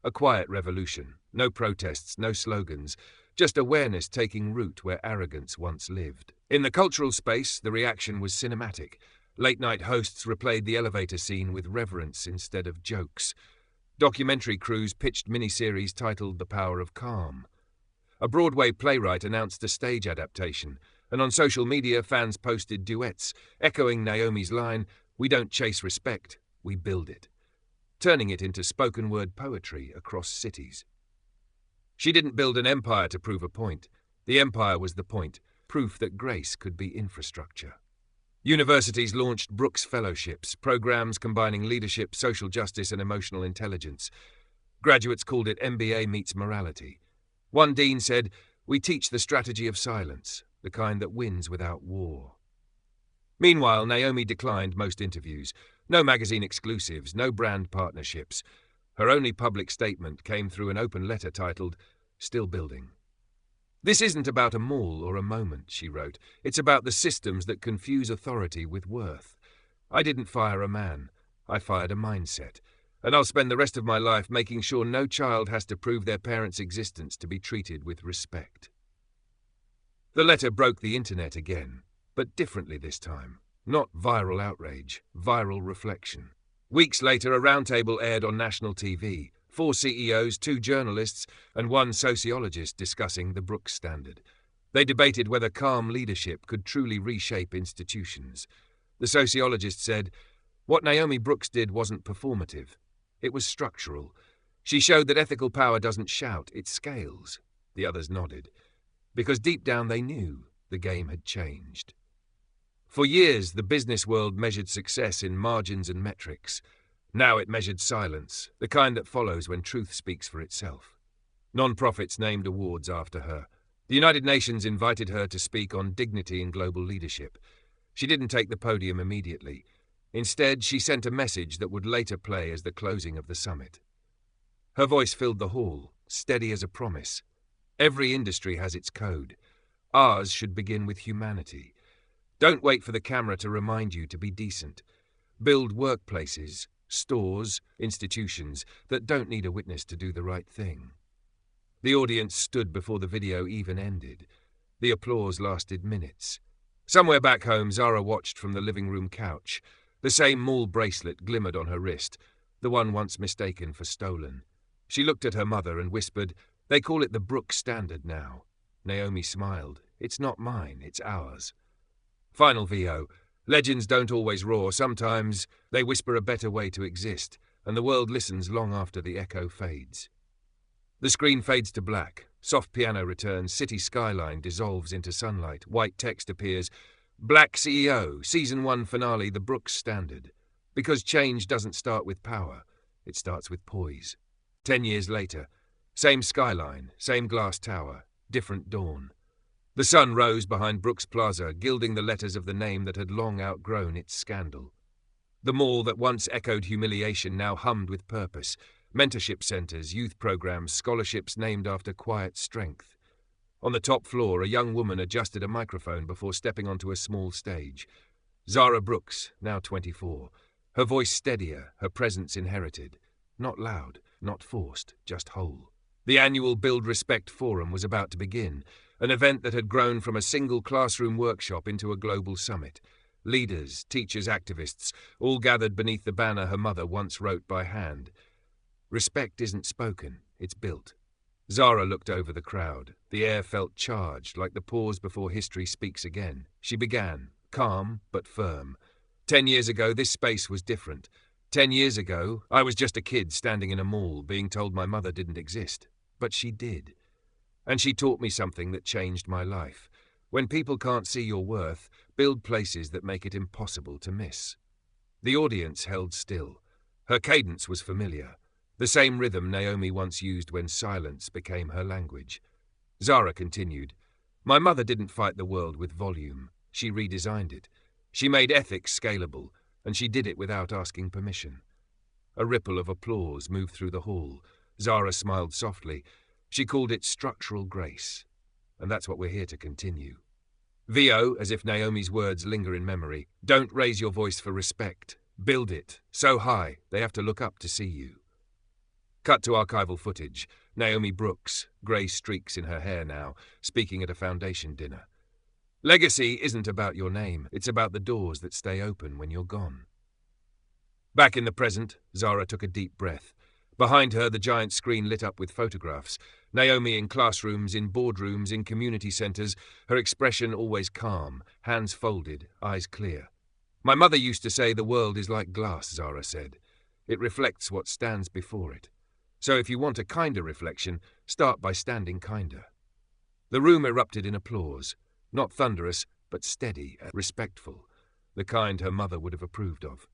A quiet revolution. No protests, no slogans. Just awareness taking root where arrogance once lived. In the cultural space, the reaction was cinematic. Late-night hosts replayed the elevator scene with reverence instead of jokes. Documentary crews pitched miniseries titled The Power of Calm. A Broadway playwright announced a stage adaptation, and on social media fans posted duets, echoing Naomi's line, "We don't chase respect, we build it." turning it into spoken-word poetry across cities. She didn't build an empire to prove a point. The empire was the point, proof that grace could be infrastructure. Universities launched Brooks Fellowships, programs combining leadership, social justice, and emotional intelligence. Graduates called it MBA meets morality. One dean said, "We teach the strategy of silence, the kind that wins without war." Meanwhile, Naomi declined most interviews. No magazine exclusives, no brand partnerships. Her only public statement came through an open letter titled, "Still Building." "This isn't about a mall or a moment," she wrote. "It's about the systems that confuse authority with worth. I didn't fire a man. I fired a mindset. And I'll spend the rest of my life making sure no child has to prove their parents' existence to be treated with respect." The letter broke the internet again, but differently this time. Not viral outrage, viral reflection. Weeks later, a roundtable aired on national TV. 4 CEOs, 2 journalists, and 1 sociologist discussing the Brooks Standard. They debated whether calm leadership could truly reshape institutions. The sociologist said, "What Naomi Brooks did wasn't performative. It was structural. She showed that ethical power doesn't shout, it scales." The others nodded, because deep down they knew the game had changed. For years, the business world measured success in margins and metrics. Now it measured silence, the kind that follows when truth speaks for itself. Non-profits named awards after her. The United Nations invited her to speak on dignity in global leadership. She didn't take the podium immediately. Instead, she sent a message that would later play as the closing of the summit. Her voice filled the hall, steady as a promise. Every industry has its code. Ours should begin with humanity. Don't wait for the camera to remind you to be decent. Build workplaces, stores, institutions that don't need a witness to do the right thing. The audience stood before the video even ended. The applause lasted minutes. Somewhere back home, Zara watched from the living room couch. The same mall bracelet glimmered on her wrist, the one once mistaken for stolen. She looked at her mother and whispered, "They call it the Brooks Standard now." Naomi smiled. "It's not mine, it's ours." Final VO. Legends don't always roar. Sometimes they whisper a better way to exist, and the world listens long after the echo fades. The screen fades to black. Soft piano returns. City skyline dissolves into sunlight. White text appears. Black CEO, Season 1 finale, The Brooks Standard. Because change doesn't start with power. It starts with poise. 10 years later. Same skyline, same glass tower, different dawn. The sun rose behind Brooks Plaza, gilding the letters of the name that had long outgrown its scandal. The mall that once echoed humiliation now hummed with purpose. Mentorship centers, youth programs, scholarships named after quiet strength. On the top floor, a young woman adjusted a microphone before stepping onto a small stage. Zara Brooks, now 24. Her voice steadier, her presence inherited. Not loud, not forced, just whole. The annual Build Respect Forum was about to begin, an event that had grown from a single classroom workshop into a global summit. Leaders, teachers, activists, all gathered beneath the banner her mother once wrote by hand. Respect isn't spoken, it's built. Zara looked over the crowd. The air felt charged, like the pause before history speaks again. She began, calm but firm. 10 years ago, this space was different. 10 years ago, I was just a kid standing in a mall, being told my mother didn't exist. But she did. And she taught me something that changed my life. When people can't see your worth, build places that make it impossible to miss. The audience held still. Her cadence was familiar. The same rhythm Naomi once used when silence became her language. Zara continued, "My mother didn't fight the world with volume. She redesigned it. She made ethics scalable, and she did it without asking permission." A ripple of applause moved through the hall. Zara smiled softly. She called it structural grace. And that's what we're here to continue. VO, as if Naomi's words linger in memory, don't raise your voice for respect. Build it, so high they have to look up to see you. Cut to archival footage. Naomi Brooks, grey streaks in her hair now, speaking at a foundation dinner. Legacy isn't about your name, it's about the doors that stay open when you're gone. Back in the present, Zara took a deep breath. Behind her, the giant screen lit up with photographs. Naomi in classrooms, in boardrooms, in community centres, her expression always calm, hands folded, eyes clear. "My mother used to say the world is like glass," Zara said. It reflects what stands before it. So if you want a kinder reflection, start by standing kinder. The room erupted in applause, not thunderous, but steady and respectful, the kind her mother would have approved of.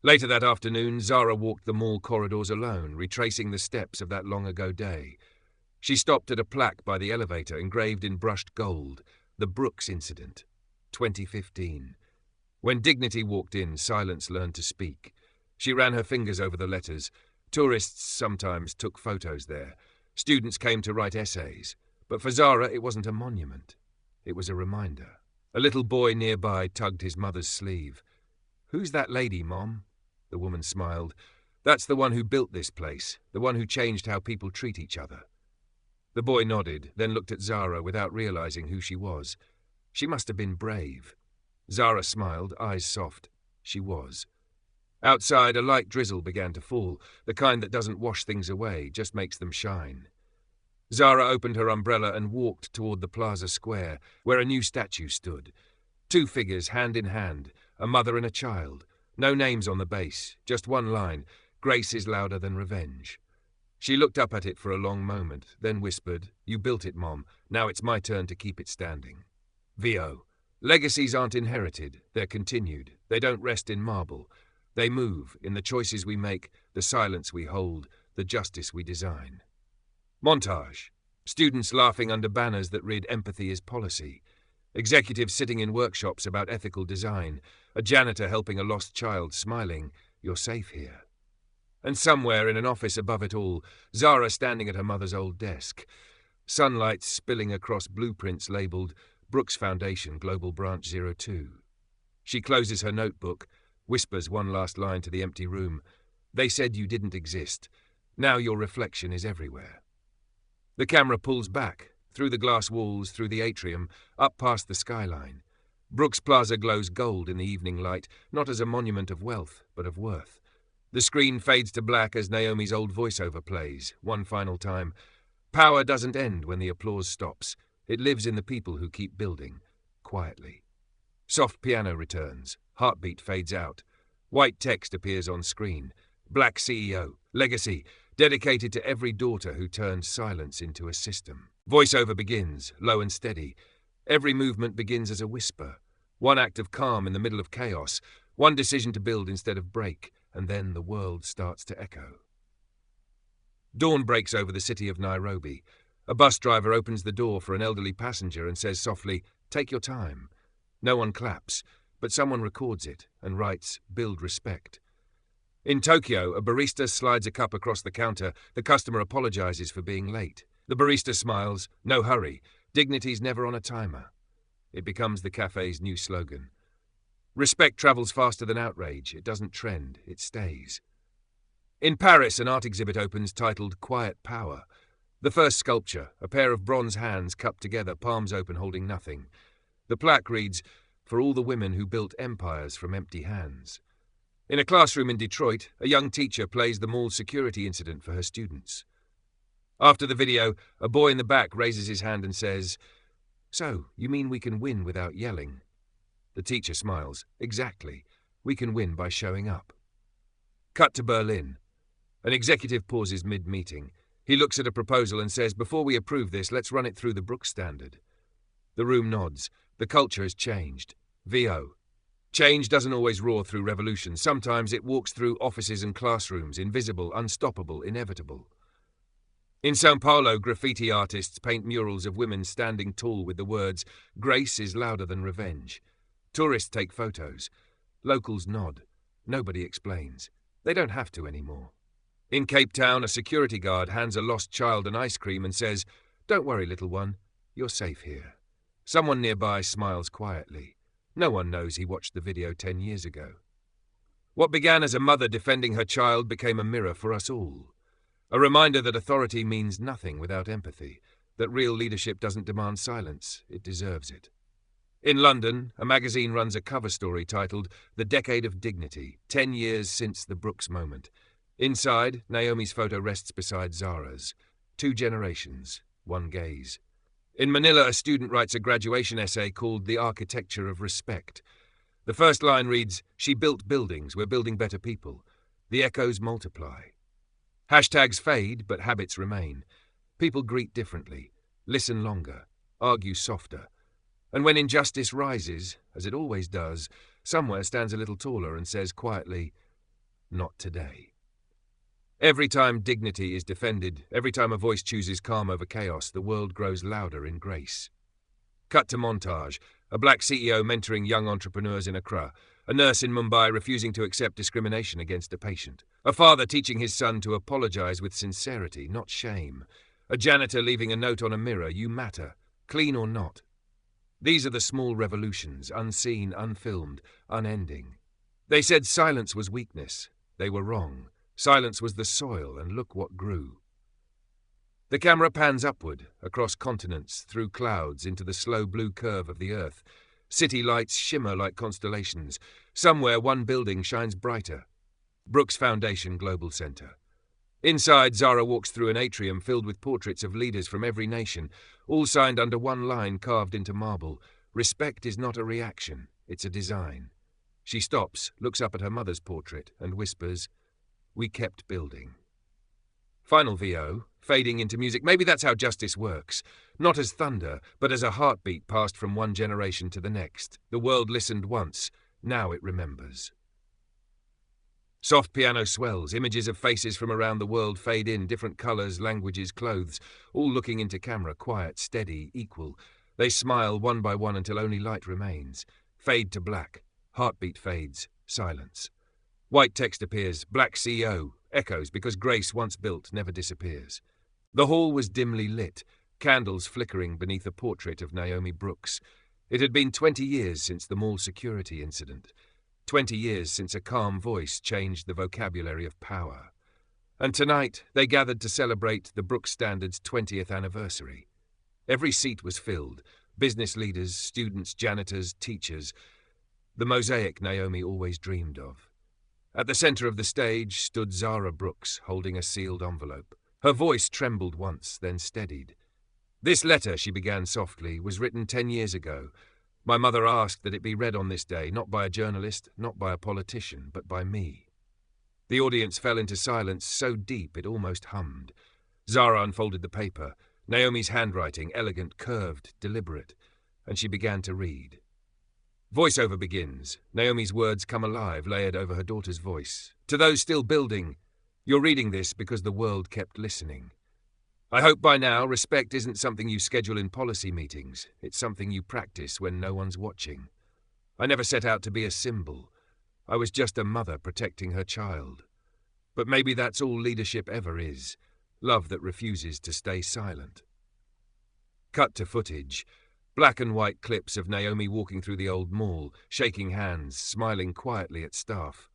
Later that afternoon, Zara walked the mall corridors alone, retracing the steps of that long-ago day. She stopped at a plaque by the elevator engraved in brushed gold, The Brooks Incident, 2015. When dignity walked in, silence learned to speak. She ran her fingers over the letters. Tourists sometimes took photos there. Students came to write essays. But for Zara, it wasn't a monument. It was a reminder. A little boy nearby tugged his mother's sleeve. "Who's that lady, Mom?" The woman smiled. "That's the one who built this place, the one who changed how people treat each other." The boy nodded, then looked at Zara without realizing who she was. She must have been brave. Zara smiled, eyes soft. She was. Outside, a light drizzle began to fall, the kind that doesn't wash things away, just makes them shine. Zara opened her umbrella and walked toward the plaza square, where a new statue stood. Two figures, hand in hand, a mother and a child. No names on the base, just one line, "Grace is louder than revenge." She looked up at it for a long moment, then whispered, "You built it, Mom. Now it's my turn to keep it standing." VO. Legacies aren't inherited, they're continued. They don't rest in marble. They move in the choices we make, the silence we hold, the justice we design. Montage. Students laughing under banners that read "Empathy is policy." Executives sitting in workshops about ethical design. A janitor helping a lost child, smiling, "You're safe here." And somewhere in an office above it all, Zara standing at her mother's old desk. Sunlight spilling across blueprints labelled Brooks Foundation Global Branch 02. She closes her notebook, whispers one last line to the empty room. "They said you didn't exist. Now your reflection is everywhere." The camera pulls back, through the glass walls, through the atrium, up past the skyline. Brooks Plaza glows gold in the evening light, not as a monument of wealth, but of worth. The screen fades to black as Naomi's old voiceover plays, one final time. Power doesn't end when the applause stops. It lives in the people who keep building, quietly. Soft piano returns, heartbeat fades out. White text appears on screen. Black CEO, legacy, dedicated to every daughter who turned silence into a system. Voiceover begins, low and steady. Every movement begins as a whisper. One act of calm in the middle of chaos. One decision to build instead of break. And then the world starts to echo. Dawn breaks over the city of Nairobi. A bus driver opens the door for an elderly passenger and says softly, "Take your time." No one claps, but someone records it and writes, "Build respect." In Tokyo, a barista slides a cup across the counter. The customer apologizes for being late. The barista smiles, "No hurry. Dignity's never on a timer." It becomes the cafe's new slogan. Respect travels faster than outrage. It doesn't trend, it stays. In Paris, an art exhibit opens titled Quiet Power. The first sculpture, a pair of bronze hands cupped together, palms open, holding nothing. The plaque reads, "For all the women who built empires from empty hands." In a classroom in Detroit, a young teacher plays the mall security incident for her students. After the video, a boy in the back raises his hand and says, "So, you mean we can win without yelling?" The teacher smiles. "Exactly. We can win by showing up." Cut to Berlin. An executive pauses mid-meeting. He looks at a proposal and says, "Before we approve this, let's run it through the Brooks standard." The room nods. The culture has changed. VO. Change doesn't always roar through revolution. Sometimes it walks through offices and classrooms, invisible, unstoppable, inevitable. In São Paulo, graffiti artists paint murals of women standing tall with the words, "Grace is louder than revenge." Tourists take photos. Locals nod. Nobody explains. They don't have to anymore. In Cape Town, a security guard hands a lost child an ice cream and says, "Don't worry, little one. You're safe here." Someone nearby smiles quietly. No one knows he watched the video 10 years ago. What began as a mother defending her child became a mirror for us all. A reminder that authority means nothing without empathy, that real leadership doesn't demand silence, it deserves it. In London, a magazine runs a cover story titled "The Decade of Dignity, 10 years since the Brooks moment." Inside, Naomi's photo rests beside Zara's. 2 generations, 1 gaze. In Manila, a student writes a graduation essay called "The Architecture of Respect." The first line reads, "She built buildings, we're building better people." The echoes multiply. Hashtags fade, but habits remain. People greet differently, listen longer, argue softer. And when injustice rises, as it always does, somewhere stands a little taller and says quietly, "Not today." Every time dignity is defended, every time a voice chooses calm over chaos, the world grows louder in grace. Cut to montage. A black CEO mentoring young entrepreneurs in Accra. A nurse in Mumbai refusing to accept discrimination against a patient. A father teaching his son to apologize with sincerity, not shame. A janitor leaving a note on a mirror, "You matter, clean or not." These are the small revolutions, unseen, unfilmed, unending. They said silence was weakness. They were wrong. Silence was the soil, and look what grew. The camera pans upward, across continents, through clouds, into the slow blue curve of the earth. City lights shimmer like constellations. Somewhere one building shines brighter. Brooks Foundation Global Center. Inside, Zara walks through an atrium filled with portraits of leaders from every nation, all signed under one line carved into marble. Respect is not a reaction, it's a design. She stops, looks up at her mother's portrait, and whispers, "We kept building." Final VO, fading into music. Maybe that's how justice works. Not as thunder, but as a heartbeat passed from one generation to the next. The world listened once, now it remembers. Soft piano swells, images of faces from around the world fade in, different colours, languages, clothes, all looking into camera, quiet, steady, equal. They smile one by one until only light remains. Fade to black, heartbeat fades, silence. White text appears, black CEO, echoes because grace once built never disappears. The hall was dimly lit, candles flickering beneath a portrait of Naomi Brooks. It had been 20 years since the mall security incident. 20 years since a calm voice changed the vocabulary of power. And tonight they gathered to celebrate the Brooks Standard's 20th anniversary. Every seat was filled, business leaders, students, janitors, teachers. The mosaic Naomi always dreamed of. At the center of the stage stood Zara Brooks, holding a sealed envelope. Her voice trembled once, then steadied. "This letter," she began softly, "was written 10 years ago. My mother asked that it be read on this day, not by a journalist, not by a politician, but by me." The audience fell into silence so deep it almost hummed. Zara unfolded the paper, Naomi's handwriting, elegant, curved, deliberate, and she began to read. Voiceover begins. Naomi's words come alive, layered over her daughter's voice. "To those still building, you're reading this because the world kept listening. I hope by now respect isn't something you schedule in policy meetings. It's something you practice when no one's watching. I never set out to be a symbol. I was just a mother protecting her child. But maybe that's all leadership ever is, love that refuses to stay silent." Cut to footage. Black and white clips of Naomi walking through the old mall, shaking hands, smiling quietly at staff.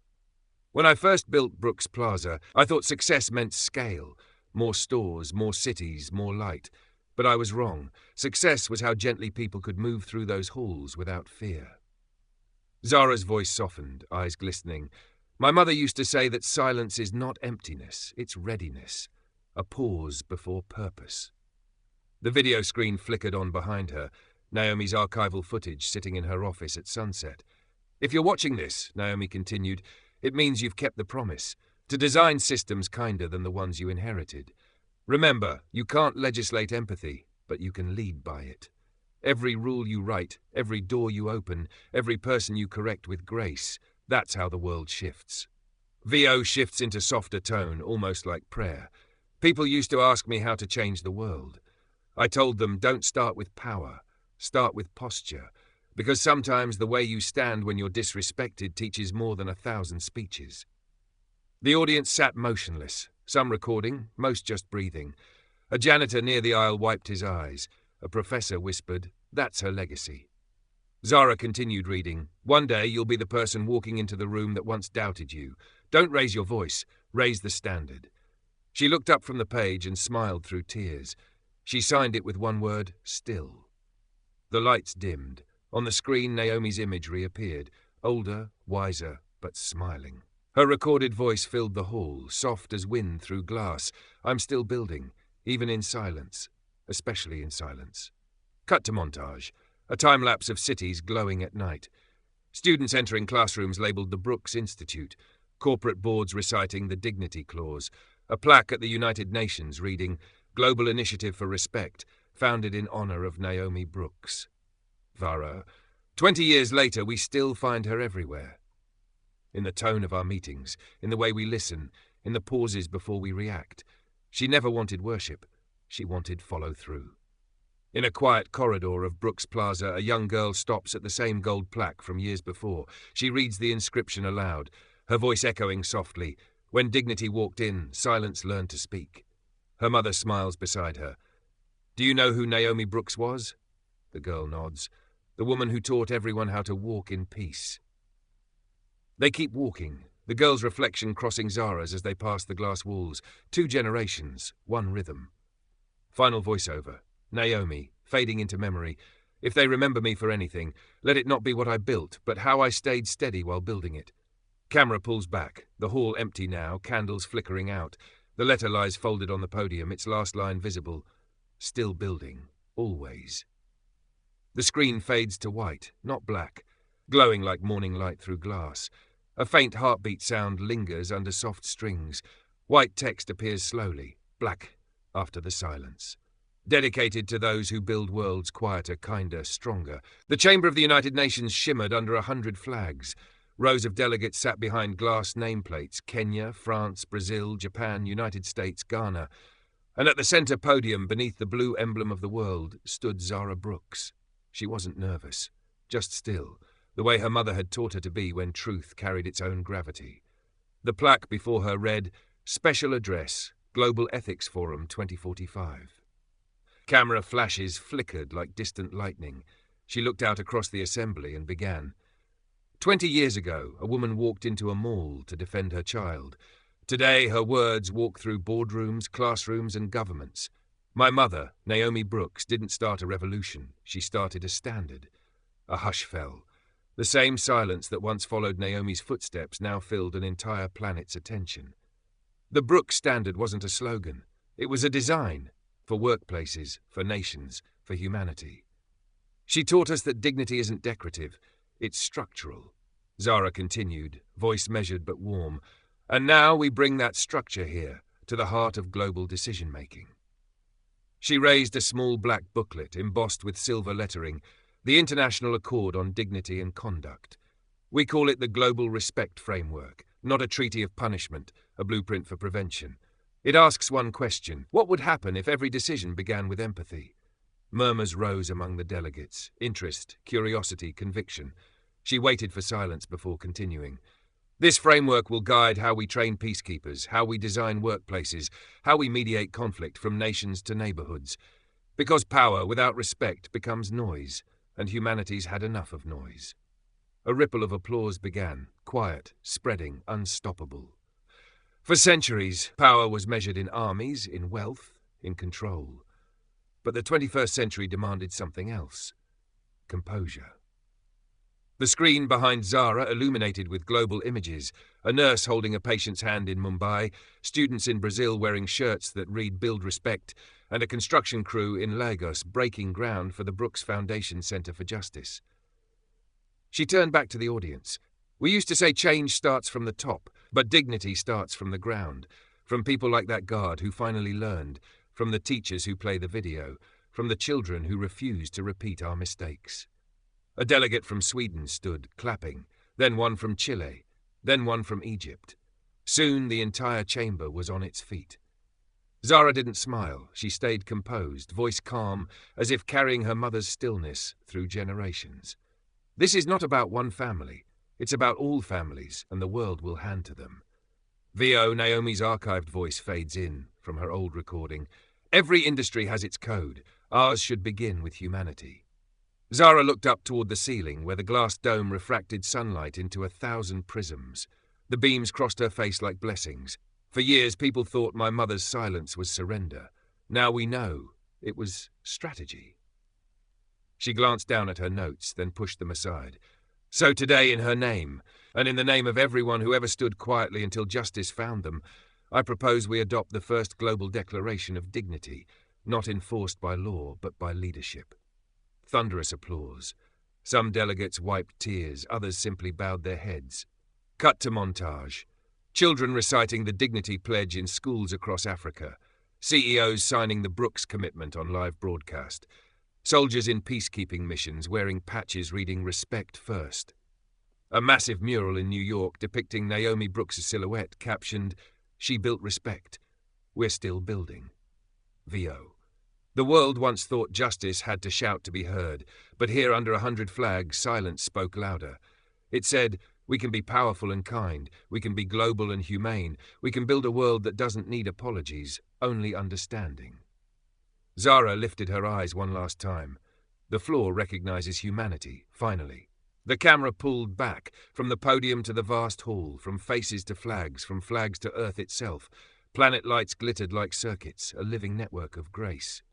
"When I first built Brooks Plaza, I thought success meant scale. More stores, more cities, more light. But I was wrong. Success was how gently people could move through those halls without fear." Zara's voice softened, eyes glistening. "My mother used to say that silence is not emptiness, it's readiness. A pause before purpose." The video screen flickered on behind her, Naomi's archival footage sitting in her office at sunset. "If you're watching this," Naomi continued, "it means you've kept the promise, to design systems kinder than the ones you inherited. Remember, you can't legislate empathy, but you can lead by it. Every rule you write, every door you open, every person you correct with grace, that's how the world shifts." VO shifts into softer tone, almost like prayer. "People used to ask me how to change the world. I told them, don't start with power, start with posture, because sometimes the way you stand when you're disrespected teaches more than 1,000 speeches." The audience sat motionless, some recording, most just breathing. A janitor near the aisle wiped his eyes. A professor whispered, "That's her legacy." Zara continued reading. "One day you'll be the person walking into the room that once doubted you. Don't raise your voice, raise the standard." She looked up from the page and smiled through tears. She signed it with one word, still. The lights dimmed. On the screen, Naomi's image reappeared, older, wiser, but smiling. Her recorded voice filled the hall, soft as wind through glass. "I'm still building, even in silence, especially in silence." Cut to montage. A time-lapse of cities glowing at night. Students entering classrooms labelled the Brooks Institute. corporate boards reciting the Dignity Clause, a plaque at the United Nations reading Global Initiative for Respect, founded in honor of Naomi Brooks. Zara. 20 years later, we still find her everywhere. In the tone of our meetings, in the way we listen, in the pauses before we react. She never wanted worship. She wanted follow-through. In a quiet corridor of Brooks Plaza, a young girl stops at the same gold plaque from years before. She reads the inscription aloud, her voice echoing softly. When dignity walked in, silence learned to speak. Her mother smiles beside her. Do you know who Naomi Brooks was? The girl nods. The woman who taught everyone how to walk in peace. They keep walking, the girl's reflection crossing Zara's as they pass the glass walls. 2 generations, 1 rhythm. Final voiceover. Naomi, fading into memory. If they remember me for anything, let it not be what I built, but how I stayed steady while building it. Camera pulls back, the hall empty now, candles flickering out. The letter lies folded on the podium, its last line visible. Still building, always. The screen fades to white, not black, glowing like morning light through glass. A faint heartbeat sound lingers under soft strings. White text appears slowly, black, after the silence. Dedicated to those who build worlds quieter, kinder, stronger. The chamber of the United Nations shimmered under 100 flags. Rows of delegates sat behind glass nameplates. Kenya, France, Brazil, Japan, United States, Ghana. And at the center podium, beneath the blue emblem of the world, stood Zara Brooks. She wasn't nervous, just still, the way her mother had taught her to be when truth carried its own gravity. The plaque before her read, Special Address, Global Ethics Forum 2045. Camera flashes flickered like distant lightning. She looked out across the assembly and began. 20 years ago, a woman walked into a mall to defend her child. Today, her words walk through boardrooms, classrooms, and governments. My mother, Naomi Brooks, didn't start a revolution. She started a standard. A hush fell. The same silence that once followed Naomi's footsteps now filled an entire planet's attention. The Brooks Standard wasn't a slogan. It was a design. For workplaces, for nations, for humanity. She taught us that dignity isn't decorative, it's structural. Zara continued, voice measured but warm. And now we bring that structure here, to the heart of global decision-making. She raised a small black booklet embossed with silver lettering, the International Accord on Dignity and Conduct. We call it the Global Respect Framework, not a treaty of punishment, a blueprint for prevention. It asks one question: what would happen if every decision began with empathy? Murmurs rose among the delegates, interest, curiosity, conviction. She waited for silence before continuing. This framework will guide how we train peacekeepers, how we design workplaces, how we mediate conflict from nations to neighborhoods. Because power without respect becomes noise, and humanity's had enough of noise. A ripple of applause began, quiet, spreading, unstoppable. For centuries, power was measured in armies, in wealth, in control. But the 21st century demanded something else: composure. The screen behind Zara illuminated with global images, a nurse holding a patient's hand in Mumbai, students in Brazil wearing shirts that read Build Respect, and a construction crew in Lagos breaking ground for the Brooks Foundation Center for Justice. She turned back to the audience. We used to say change starts from the top, but dignity starts from the ground, from people like that guard who finally learned, from the teachers who play the video, from the children who refuse to repeat our mistakes. A delegate from Sweden stood, clapping, then one from Chile, then one from Egypt. Soon the entire chamber was on its feet. Zara didn't smile. She stayed composed, voice calm, as if carrying her mother's stillness through generations. This is not about one family. It's about all families, and the world will hand to them. VO Naomi's archived voice fades in from her old recording. Every industry has its code. Ours should begin with humanity. Zara looked up toward the ceiling, where the glass dome refracted sunlight into 1,000 prisms. The beams crossed her face like blessings. For years, people thought my mother's silence was surrender. Now we know it was strategy. She glanced down at her notes, then pushed them aside. So today, in her name, and in the name of everyone who ever stood quietly until justice found them, I propose we adopt the first global declaration of dignity, not enforced by law, but by leadership. Thunderous applause. Some delegates wiped tears, others simply bowed their heads. Cut to montage. Children reciting the Dignity Pledge in schools across Africa. CEOs signing the Brooks Commitment on live broadcast. Soldiers in peacekeeping missions wearing patches reading Respect First. A massive mural in New York depicting Naomi Brooks' silhouette captioned, "She built respect. We're still building." VO. The world once thought justice had to shout to be heard, but here under 100 flags, silence spoke louder. It said, "We can be powerful and kind. We can be global and humane. We can build a world that doesn't need apologies, only understanding." Zara lifted her eyes one last time. The floor recognizes humanity, finally. The camera pulled back, from the podium to the vast hall, from faces to flags, from flags to Earth itself. Planet lights glittered like circuits, a living network of grace.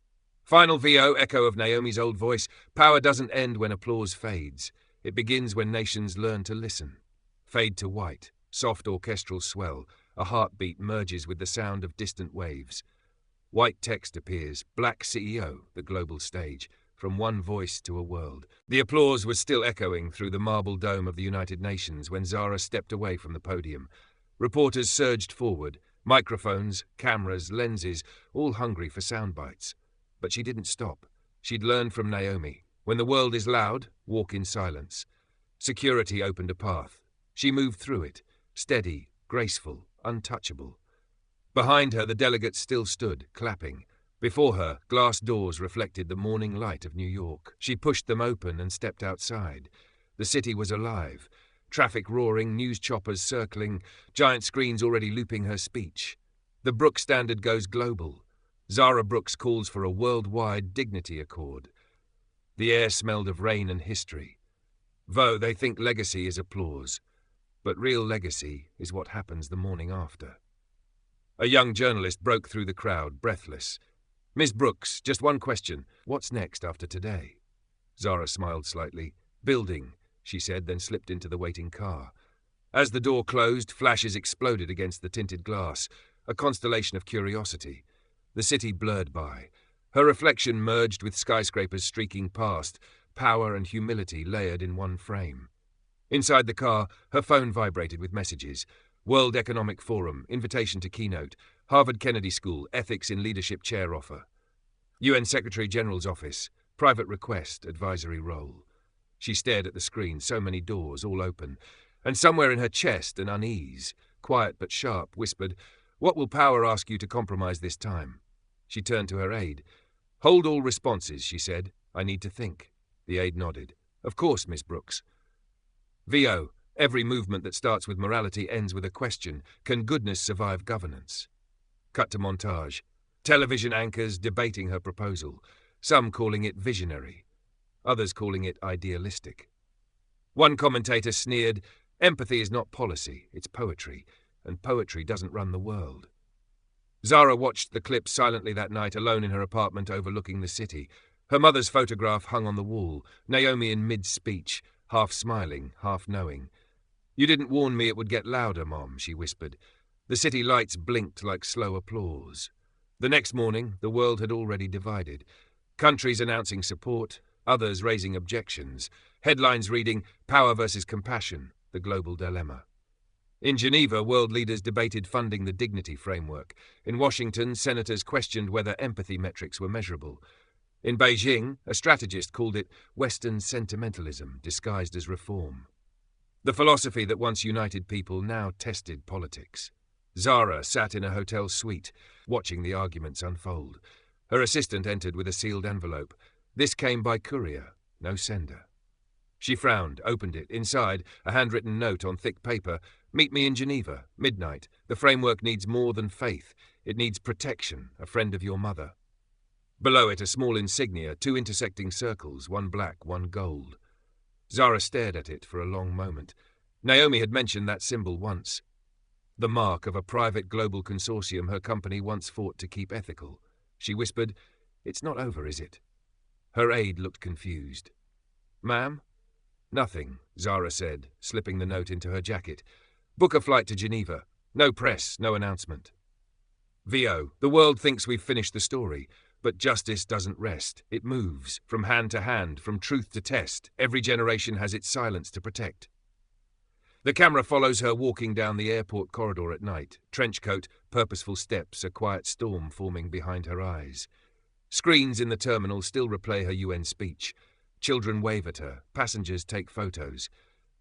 Final VO, echo of Naomi's old voice. Power doesn't end when applause fades. It begins when nations learn to listen. Fade to white, soft orchestral swell. A heartbeat merges with the sound of distant waves. White text appears, black CEO, the global stage. From one voice to a world. The applause was still echoing through the marble dome of the United Nations when Zara stepped away from the podium. Reporters surged forward, microphones, cameras, lenses, all hungry for sound bites. But she didn't stop. She'd learned from Naomi. When the world is loud, walk in silence. Security opened a path. She moved through it, steady, graceful, untouchable. Behind her, the delegates still stood, clapping. Before her, glass doors reflected the morning light of New York. She pushed them open and stepped outside. The city was alive. Traffic roaring, news choppers circling, giant screens already looping her speech. The Brooks standard goes global. Zara Brooks calls for a worldwide dignity accord. The air smelled of rain and history. Though they think legacy is applause. But real legacy is what happens the morning after. A young journalist broke through the crowd, breathless. "Miss Brooks, just one question. What's next after today?" Zara smiled slightly. "Building," she said, then slipped into the waiting car. As the door closed, flashes exploded against the tinted glass, a constellation of curiosity. The city blurred by. Her reflection merged with skyscrapers streaking past, power and humility layered in one frame. Inside the car, her phone vibrated with messages. World Economic Forum, invitation to keynote, Harvard Kennedy School, ethics in leadership chair offer. UN Secretary General's office, private request, advisory role. She stared at the screen, so many doors, all open, and somewhere in her chest an unease, quiet but sharp, whispered, "What will power ask you to compromise this time?" She turned to her aide. "Hold all responses," she said. "I need to think." The aide nodded. "Of course, Miss Brooks." VO, every movement that starts with morality ends with a question. Can goodness survive governance? Cut to montage. Television anchors debating her proposal. Some calling it visionary. Others calling it idealistic. One commentator sneered, "Empathy is not policy, it's poetry, and poetry doesn't run the world." Zara watched the clip silently that night, alone in her apartment overlooking the city. Her mother's photograph hung on the wall, Naomi in mid-speech, half smiling, half knowing. "You didn't warn me it would get louder, Mom," she whispered. The city lights blinked like slow applause. The next morning, the world had already divided. Countries announcing support, others raising objections. Headlines reading, "Power versus Compassion, the Global Dilemma." In Geneva, world leaders debated funding the dignity framework. In Washington, senators questioned whether empathy metrics were measurable. In Beijing, a strategist called it Western sentimentalism disguised as reform. The philosophy that once united people now tested politics. Zara sat in a hotel suite, watching the arguments unfold. Her assistant entered with a sealed envelope. This came by courier, no sender. She frowned, opened it. Inside, a handwritten note on thick paper. "Meet me in Geneva, midnight. The framework needs more than faith. It needs protection, a friend of your mother." Below it, a small insignia, two intersecting circles, one black, one gold. Zara stared at it for a long moment. Naomi had mentioned that symbol once. The mark of a private global consortium her company once fought to keep ethical. She whispered, "It's not over, is it?" Her aide looked confused. "Ma'am?" "Nothing," Zara said, slipping the note into her jacket. "Book a flight to Geneva. No press, no announcement." VO, the world thinks we've finished the story, but justice doesn't rest. It moves, from hand to hand, from truth to test. Every generation has its silence to protect. The camera follows her walking down the airport corridor at night. Trench coat, purposeful steps, a quiet storm forming behind her eyes. Screens in the terminal still replay her UN speech. Children wave at her. Passengers take photos.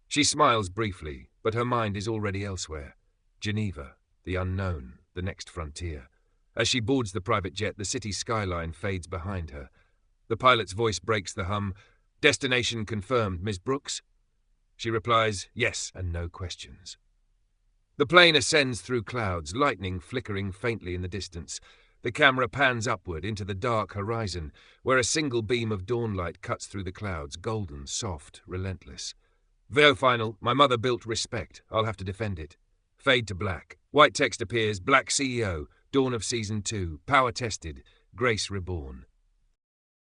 She smiles briefly, but her mind is already elsewhere. Geneva, the unknown, the next frontier. As she boards the private jet, the city skyline fades behind her. The pilot's voice breaks the hum. "Destination confirmed, Miss Brooks?" She replies, yes, and no questions. The plane ascends through clouds, lightning flickering faintly in the distance. The camera pans upward into the dark horizon, where a single beam of dawnlight cuts through the clouds, golden, soft, relentless. VO final, my mother built respect. I'll have to defend it. Fade to black. White text appears, Black CEO, dawn of season 2, power tested, grace reborn.